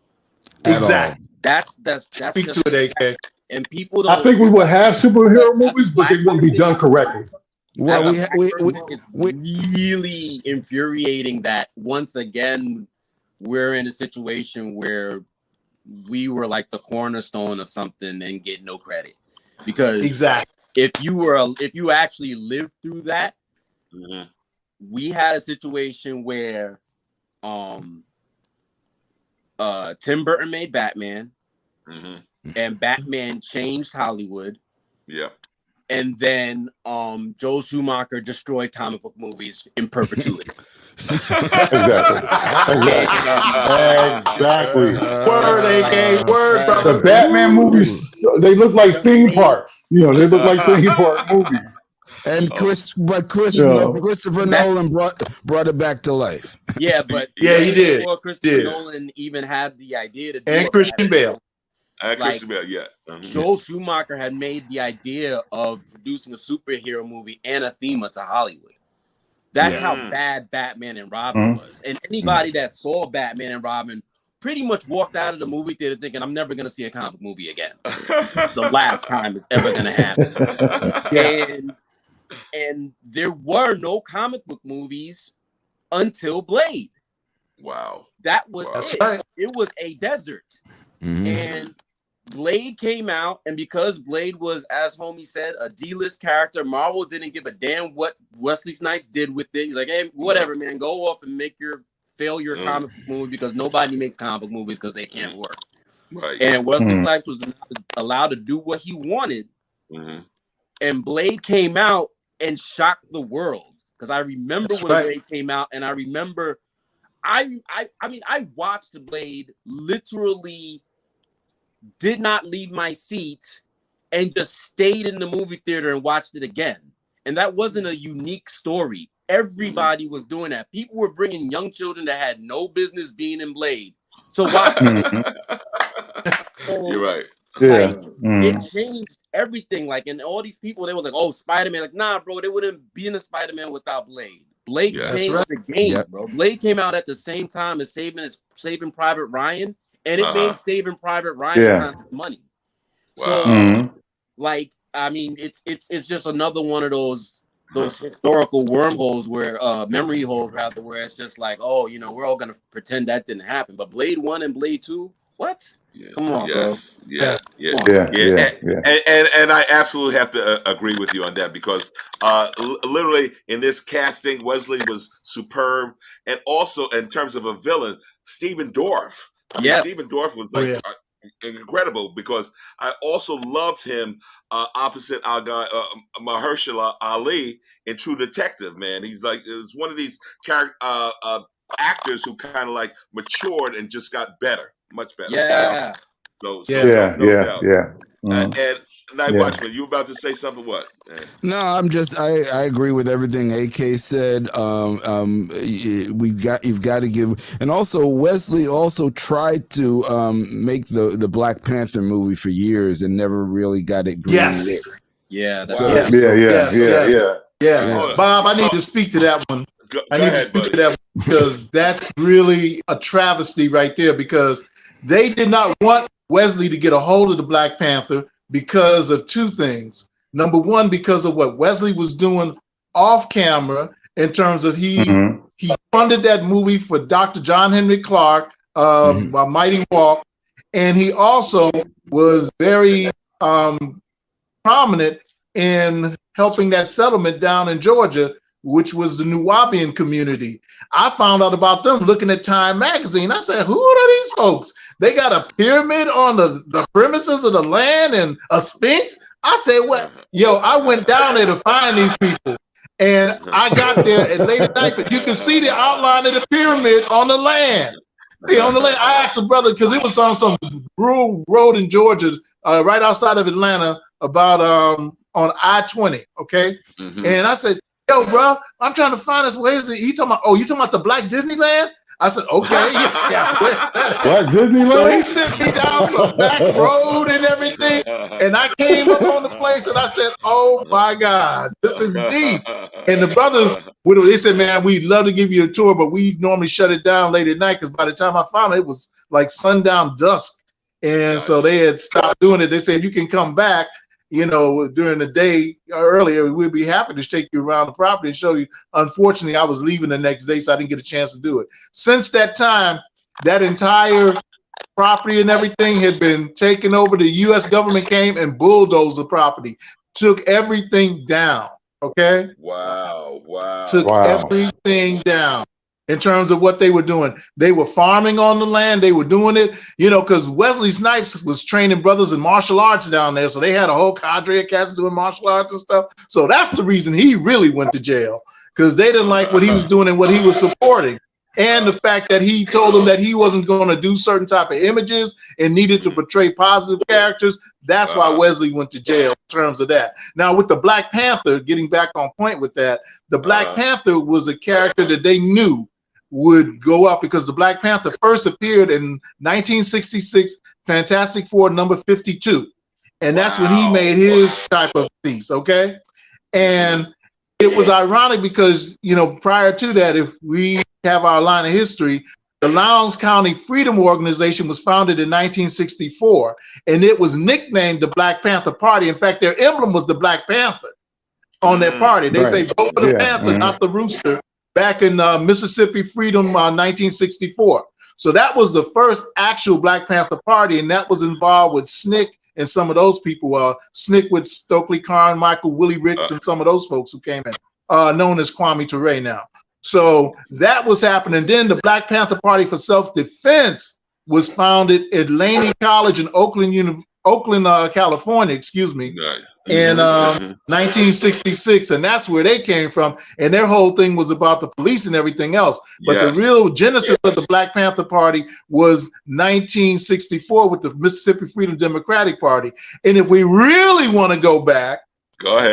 Exactly. That's Speak to it, AK. And people don't. I think we would have superhero movies, but they wouldn't be done correctly. Well, it's really infuriating that once again we're in a situation where we were like the cornerstone of something and get no credit. Because if you actually lived through that, we had a situation where Tim Burton made Batman, and Batman changed Hollywood. Yeah. And then Joel Schumacher destroyed comic book movies in perpetuity. Exactly. Word, AK. Word, brother. The Batman movies, they look like theme parks. You know, they look like theme park movies. And Christopher Nolan brought it back to life. Yeah, but he did. Before Christopher Nolan even had the idea to do and Christian Bale. Christian Bale, Joel Schumacher had made the idea of producing a superhero movie anathema to Hollywood. That's how bad Batman and Robin was. And anybody that saw Batman and Robin pretty much walked out of the movie theater thinking, I'm never going to see a comic movie again. The last time it's ever going to happen. And there were no comic book movies until Blade. Wow. That was it. Right. It was a desert. And Blade came out, and because Blade was, as homie said, a D-list character, Marvel didn't give a damn what Wesley Snipes did with it. He's like, hey, whatever, man, go off and make your failure comic book movie because nobody makes comic book movies because they can't work. Right. And Wesley Snipes was allowed to do what he wanted. And Blade came out, and shocked the world. Because I remember when Blade came out, and I remember I mean, I watched Blade, literally did not leave my seat and just stayed in the movie theater and watched it again. And that wasn't a unique story. Everybody was doing that. People were bringing young children that had no business being in Blade. So watch You're right. Like, it changed everything. Like, and all these people, they were like, "Oh, Spider-Man." Like, nah, bro, they wouldn't be in a Spider-Man without Blade. Blade changed the game, bro. Blade came out at the same time as Saving Private Ryan, and it made Saving Private Ryan tons of money. Wow. So, like, I mean, it's just another one of those historical wormholes where memory holes rather, where it's just like, oh, you know, we're all gonna pretend that didn't happen. But Blade 1 and Blade 2, what? Come on, bro. And I absolutely have to agree with you on that, because literally in this casting, Wesley was superb, and also in terms of a villain, Stephen Dorff. Stephen Dorff was like incredible, because I also loved him opposite our guy Mahershala Ali in True Detective. Man, he's like, it's one of these actors who kind of like matured and just got better. Much better. Yeah. No doubt. And NightWatchman, you about to say something? What? No, I'm just. I agree with everything AK said. You've got to give, and also Wesley also tried to make the Black Panther movie for years and never really got it green lit. Yeah. Bob, I need to speak to that one. I need to speak to that one, because that's really a travesty right there, because they did not want Wesley to get a hold of the Black Panther because of two things. Number one, because of what Wesley was doing off camera, in terms of he funded that movie for Dr. John Henry Clark, Mighty Walk, and he also was very prominent in helping that settlement down in Georgia, which was the Nuwaubian community. I found out about them looking at Time magazine. I said, who are these folks? They got a pyramid on the premises of the land and a sphinx. I said, what? Yo, I went down there to find these people. And I got there at late at night, but you can see the outline of the pyramid on the land. I asked a brother, because it was on some rural road in Georgia, right outside of Atlanta, about on I-20, okay? And I said, yo, bro, I'm trying to find this. Where is it? He talking about, oh, you talking about the Black Disneyland? I said, okay. Black Disneyland? So he sent me down some back road and everything. And I came up on the place and I said, oh my God, this is deep. And the brothers, they said, man, we'd love to give you a tour, but we normally shut it down late at night, because by the time I found it was like sundown dusk. And so they had stopped doing it. They said, you can come back, you know, during the day earlier. We'd be happy to take you around the property and show you. Unfortunately, I was leaving the next day, so I didn't get a chance to do it. Since that time, that entire property and everything had been taken over. The U.S. government came and bulldozed the property, took everything down. Okay. Wow. Took everything down. In terms of what they were doing, they were farming on the land. They were doing it, you know, because Wesley Snipes was training brothers in martial arts down there. So they had a whole cadre of cats doing martial arts and stuff. So that's the reason he really went to jail, because they didn't like what he was doing and what he was supporting. And the fact that he told them that he wasn't going to do certain type of images and needed to portray positive characters. That's why Wesley went to jail in terms of that. Now, with the Black Panther, getting back on point with that, the Black Panther was a character that they knew would go up, because the Black Panther first appeared in 1966, Fantastic Four number 52. And that's when he made his type of piece, okay? And it was ironic because, you know, prior to that, if we have our line of history, the Lowndes County Freedom Organization was founded in 1964, and it was nicknamed the Black Panther Party. In fact, their emblem was the Black Panther on that party. They say, vote for the Panther, not the rooster, back in Mississippi Freedom 1964. So that was the first actual Black Panther Party, and that was involved with SNCC and some of those people. SNCC with Stokely Carmichael, Willie Ricks, and some of those folks who came in, known as Kwame Ture now. So that was happening. Then the Black Panther Party for Self-Defense was founded at Laney College in Oakland, California, in 1966, and that's where they came from. And their whole thing was about the police and everything else. But the real genesis of the Black Panther Party was 1964 with the Mississippi Freedom Democratic Party. And if we really want to go back,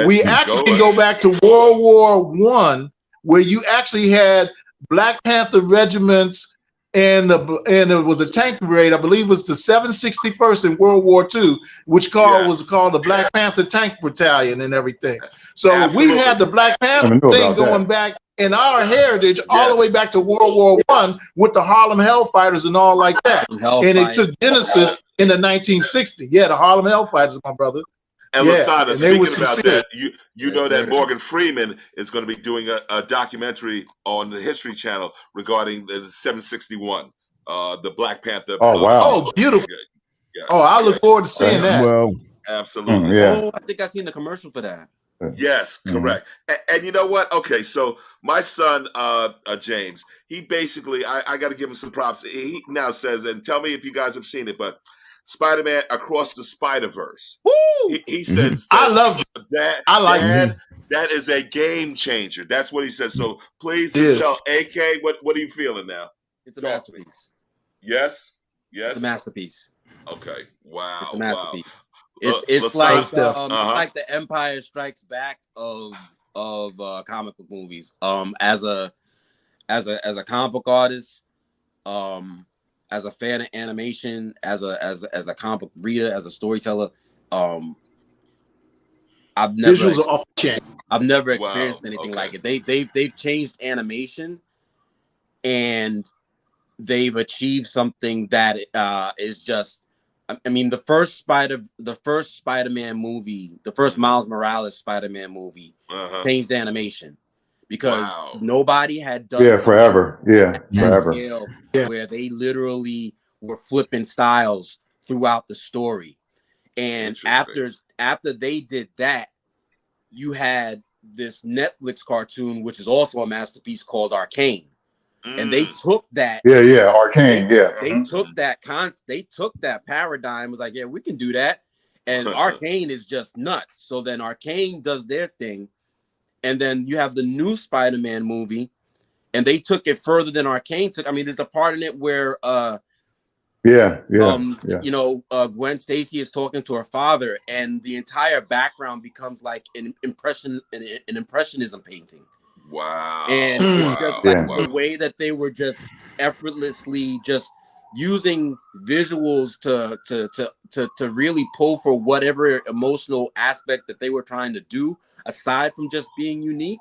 we actually can go back to World War I, where you actually had Black Panther regiments. And it was a tank brigade, I believe it was the 761st in World War II, which was called the Black Panther Tank Battalion and everything. So we had the Black Panther thing going back in our heritage all the way back to World War I with the Harlem Hellfighters and all like that. And it took genesis in the 1960s. Yeah, the Harlem Hellfighters, my brother. And Lasana, speaking about that, you know that Morgan Freeman is going to be doing a documentary on the History Channel regarding the 761, the Black Panther. Oh, wow. Oh, beautiful. Yes, I look forward to seeing that. Well, absolutely. Oh, I think I've seen the commercial for that. Yes, correct. And you know what? Okay, so my son, James, he basically, I got to give him some props. He now says, and tell me if you guys have seen it, but Spider-Man Across the Spider-Verse. He says, I love that. I like that. That is a game changer. That's what he says. So please tell AK, what are you feeling now? It's a masterpiece. Yes? It's a masterpiece. Okay. Wow. It's a masterpiece. Wow. It's like like the Empire Strikes Back of comic book movies. As a comic book artist, as a fan of animation, as a comic book reader, as a storyteller, I've never experienced anything like it. They've changed animation, and they've achieved something that is just. I mean, the first Spider-Man movie, the first Miles Morales Spider-Man movie, changed animation because nobody had done forever. Scale where they literally were flipping styles throughout the story. And after they did that, you had this Netflix cartoon, which is also a masterpiece called Arcane. And they took that. Arcane. They took that they took that paradigm, was like, yeah, we can do that. And Arcane is just nuts. So then Arcane does their thing. And then you have the new Spider-Man movie, and they took it further than Arcane took. I mean, there's a part in it where you know, Gwen Stacy is talking to her father, and the entire background becomes like an impressionism painting. Wow. And it's just like the way that they were just effortlessly just using visuals to really pull for whatever emotional aspect that they were trying to do, aside from just being unique.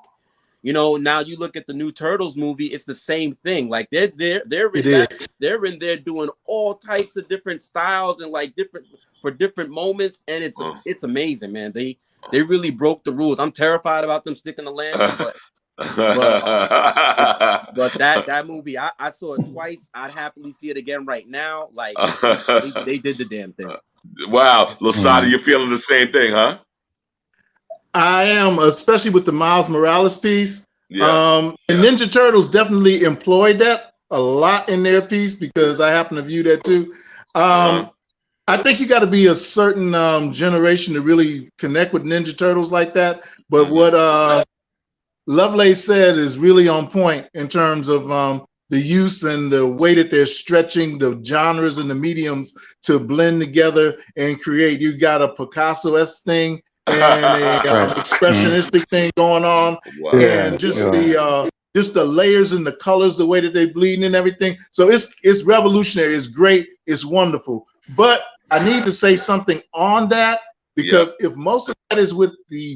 You know, now you look at the new Turtles movie, it's the same thing. Like they're in there doing all types of different styles and like different moments, and it's amazing, man. They really broke the rules. I'm terrified about them sticking the landing, but that movie, I saw it twice. I'd happily see it again right now. Like they did the damn thing. Wow, Lasana, you're feeling the same thing, huh? I am, especially with the Miles Morales piece. And Ninja Turtles definitely employed that a lot in their piece because I happen to view that too. I think you got to be a certain generation to really connect with Ninja Turtles like that. But what Lovelace said is really on point in terms of the use and the way that they're stretching the genres and the mediums to blend together and create. You got a Picasso-esque thing and a expressionistic thing going on, and just the layers and the colors, the way that they bleed and everything. So it's revolutionary. It's great. It's wonderful. But I need to say something on that, because if most of that is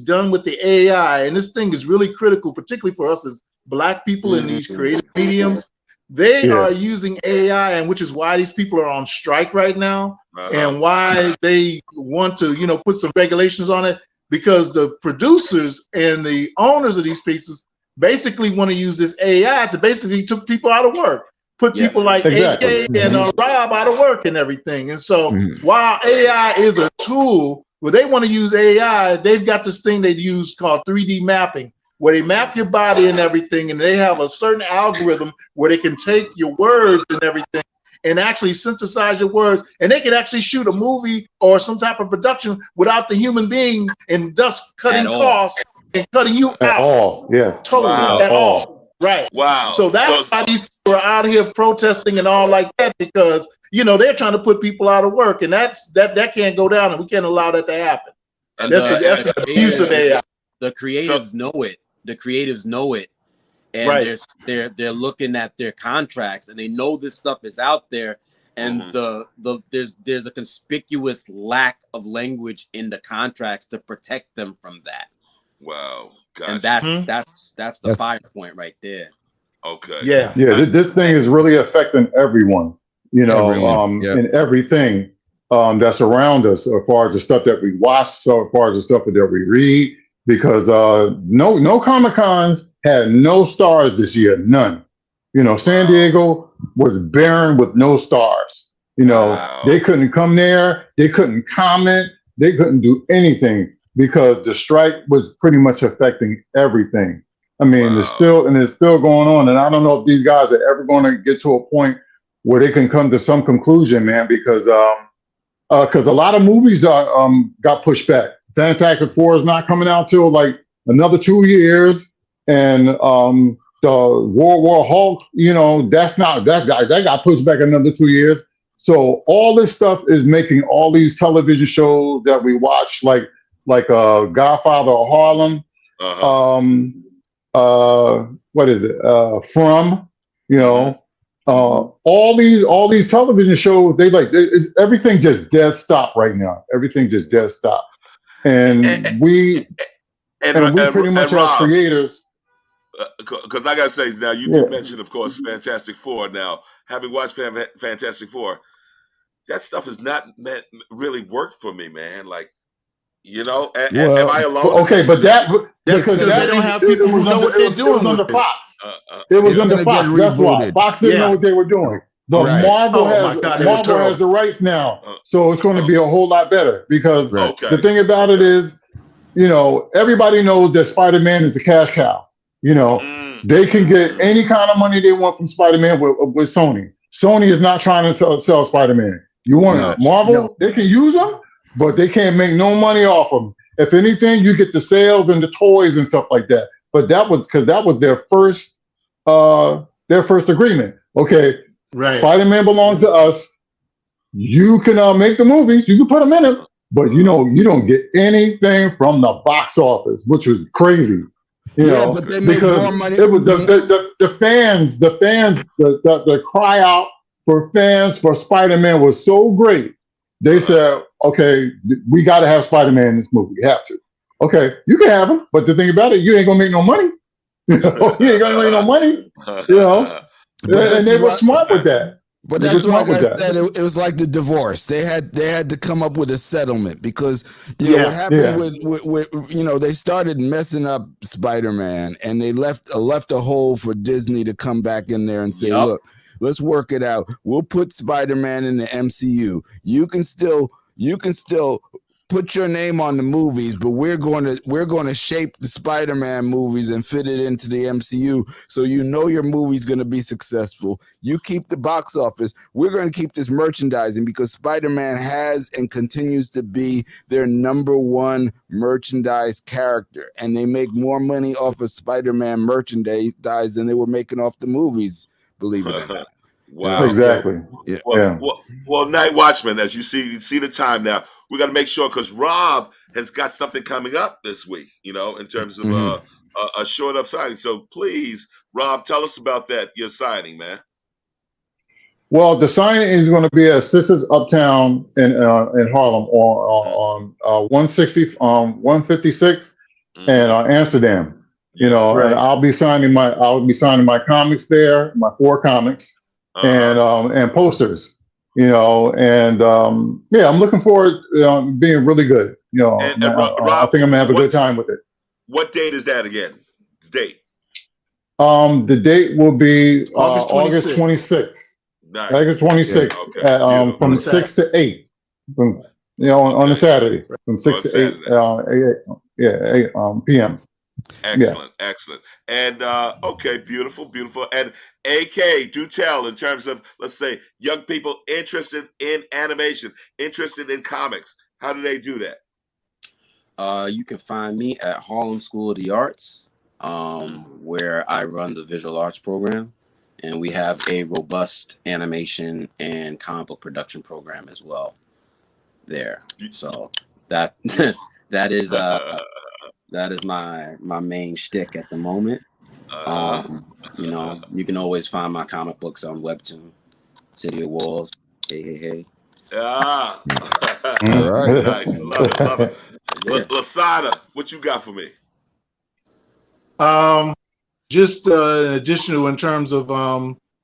done with the AI, and this thing is really critical, particularly for us as Black people in these creative mediums, they are using AI, and which is why these people are on strike right now, and why they want to, put some regulations on it, because the producers and the owners of these pieces basically want to use this AI to basically took people out of work, put people like AK and Rob out of work and everything. And so while AI is a tool, where they want to use AI, they've got this thing they use called 3D mapping, where they map your body and everything, and they have a certain algorithm where they can take your words and everything and actually synthesize your words, and they can actually shoot a movie or some type of production without the human being, and thus cutting costs and cutting you at out. all. Yes, Totally at all. Right. Wow. So that's why these people are out here protesting and all like that, because they're trying to put people out of work, and that can't go down, and we can't allow that to happen. And that's an abuse of AI. The creatives know it. The creatives know it, and they're looking at their contracts, and they know this stuff is out there, and there's a conspicuous lack of language in the contracts to protect them from that. Wow. Gotcha. And that's the fire point right there. Okay. Yeah. This thing is really affecting everyone, and everything that's around us, as far as the stuff that we watch, so as far as the stuff that we read, because no Comic-Cons had no stars this year, none. San Diego was barren with no stars. They couldn't come there, they couldn't comment, they couldn't do anything, because the strike was pretty much affecting everything. I mean, it's still going on, and I don't know if these guys are ever going to get to a point where they can come to some conclusion, man, because a lot of movies got pushed back. Fantastic Four is not coming out till like another 2 years, and the World War Hulk, that got pushed back another 2 years. So all this stuff is making all these television shows that we watch, like Godfather of Harlem, what is it? From, all these television shows, everything just dead stop right now. Everything just dead stop, and we pretty much as creators. Because I gotta say, now you did mention, of course, Fantastic Four. Now, having watched Fantastic Four, that stuff has not really worked for me, man. Like, am I alone? Okay, but that's because they don't have people who know what they're doing under Fox. It was under Fox. That's why Fox didn't know what they were doing. But Marvel has the rights now, so it's going to be a whole lot better, because the thing about it is, everybody knows that Spider-Man is a cash cow. They can get any kind of money they want from Spider-Man with Sony. Sony is not trying to sell Spider-Man. You want Marvel? They can use them, but they can't make no money off them. If anything, you get the sales and the toys and stuff like that. But that was because that was their first agreement. Okay, right. Spider-Man belongs to us. You can make the movies. You can put them in it, but you don't get anything from the box office, which was crazy. But they make more money. It was the fans, the cry out for fans for Spider-Man was so great. They said, okay, we got to have Spider-Man in this movie. You have to. Okay, you can have him, but the thing about it, you ain't gonna make no money. You ain't gonna make no money. And they were smart with that. But that's why I said it was like the divorce. They had to come up with a settlement, because what happened with they started messing up Spider-Man, and they left a hole for Disney to come back in there and say, look, let's work it out. We'll put Spider-Man in the MCU. You can still put your name on the movies, but we're going to shape the Spider-Man movies and fit it into the MCU, so your movie's going to be successful. You keep the box office. We're going to keep this merchandising, because Spider-Man has and continues to be their number one merchandise character, and they make more money off of Spider-Man merchandise than they were making off the movies, believe it or not. Wow. Exactly. Well, Night Watchman, as you see the time now, we got to make sure, because Rob has got something coming up this week, in terms of a short up signing. So please, Rob, tell us about your signing, man. Well, the signing is going to be at Sisters Uptown in Harlem on 156 and Amsterdam. And I'll be signing my comics there, my 4 comics. And posters, I'm looking forward being really good. I think I'm gonna have a good time with it. What date is that again? The date? The date will be August 26th. Nice. August 26th, from 6 to 8, on a Saturday, from 6 to 8 p.m. Excellent, excellent. And okay, beautiful. And AK, do tell in terms of, let's say, young people interested in animation, interested in comics. How do they do that? You can find me at Harlem School of the Arts, where I run the visual arts program, and we have a robust animation and comic book production program as well there. So that that is my main shtick at the moment. You know, you can always find my comic books on Webtoon, City of Walls. Hey. All right. Nice. Love it. Lasana, what you got for me? Just additional in terms of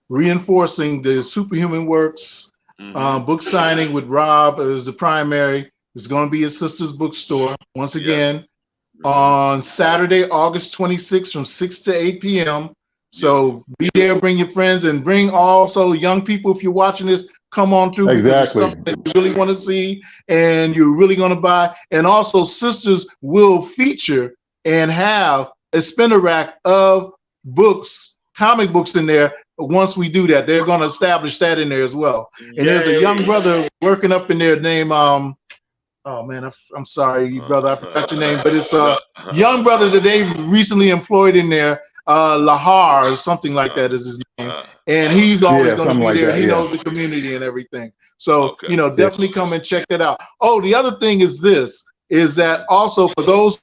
reinforcing the Superhuman works, book signing with Rob as the primary. It's going to be his sister's bookstore once again on Saturday, August 26th from 6 to 8 p.m. So be there, bring your friends, and bring also young people. If you're watching this, come on through because it's something that you really want to see and you're really going to buy. And also, sisters will feature and have a spinner rack of books, comic books in there. Once we do that, they're going to establish that in there as well. And there's a young brother working up in there named oh man, I'm sorry, brother, I forgot your name, but it's a young brother that they recently employed in there. Lahar or something like that is his name, and he's always going to be there. He knows the community and everything. So you know, definitely come and check that out. Oh, the other thing is that also for those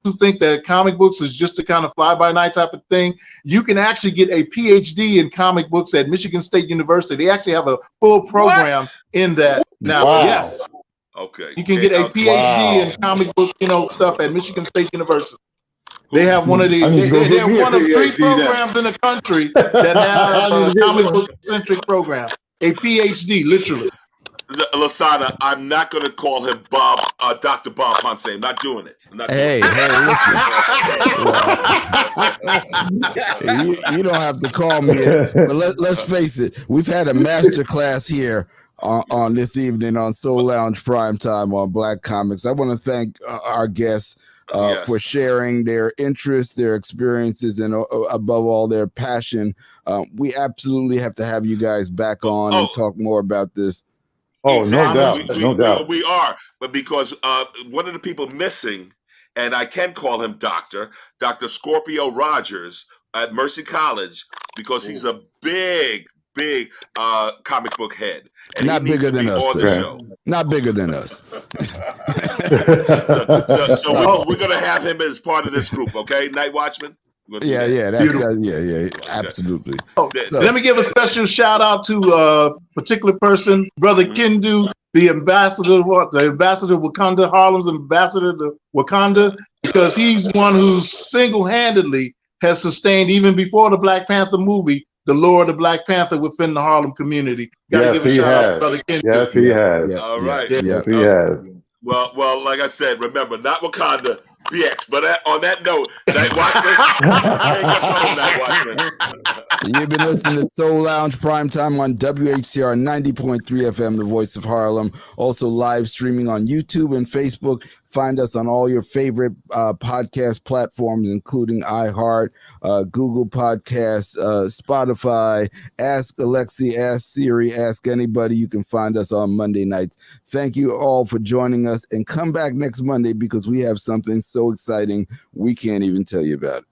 who think that comic books is just a kind of fly-by-night type of thing, you can actually get a PhD in comic books at Michigan State University. They actually have a full program in that now. Wow. Yes. Okay. You can get a PhD in comic book, stuff at Michigan State University. They have one of the they're one of 3 programs in the country that have a comic book centric program. A PhD, literally. Lasana, I'm not going to call him Dr. Bob Poncé. I'm not doing it. Hey, listen. You don't have to call me. But let's face it. We've had a master class here on this evening on Soul Lounge Primetime on Black Comics. I want to thank our guests for sharing their interests, their experiences, and above all, their passion. We absolutely have to have you guys back on and talk more about this. Oh, exactly. No doubt. We are, but because one of the people missing, and I can call him Dr. Scorpio Rogers at Mercy College, because he's a big comic book head. And not bigger than us. On the show. Not bigger than us. so we're going to have him as part of this group, okay? NightWatchman? Yeah, absolutely. Let me give a special shout out to a particular person, Brother Kendu, the ambassador of Wakanda, Harlem's ambassador to Wakanda, because he's one who single-handedly has sustained, even before the Black Panther movie, the lore of the Black Panther within the Harlem community. Gotta give a shout out to Brother Kendu. Yes, he has. All right. Yes, he has. Well, like I said, remember, not Wakanda, BX. But on that note, NightWatchman, You've been listening to Soul Lounge Primetime on WHCR 90.3 FM, the voice of Harlem. Also live streaming on YouTube and Facebook. Find us on all your favorite podcast platforms, including iHeart, Google Podcasts, Spotify, Ask Alexi, Ask Siri, Ask anybody. You can find us on Monday nights. Thank you all for joining us, and come back next Monday because we have something so exciting we can't even tell you about it.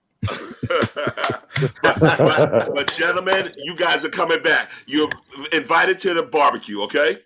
but gentlemen, you guys are coming back. You're invited to the barbecue, okay?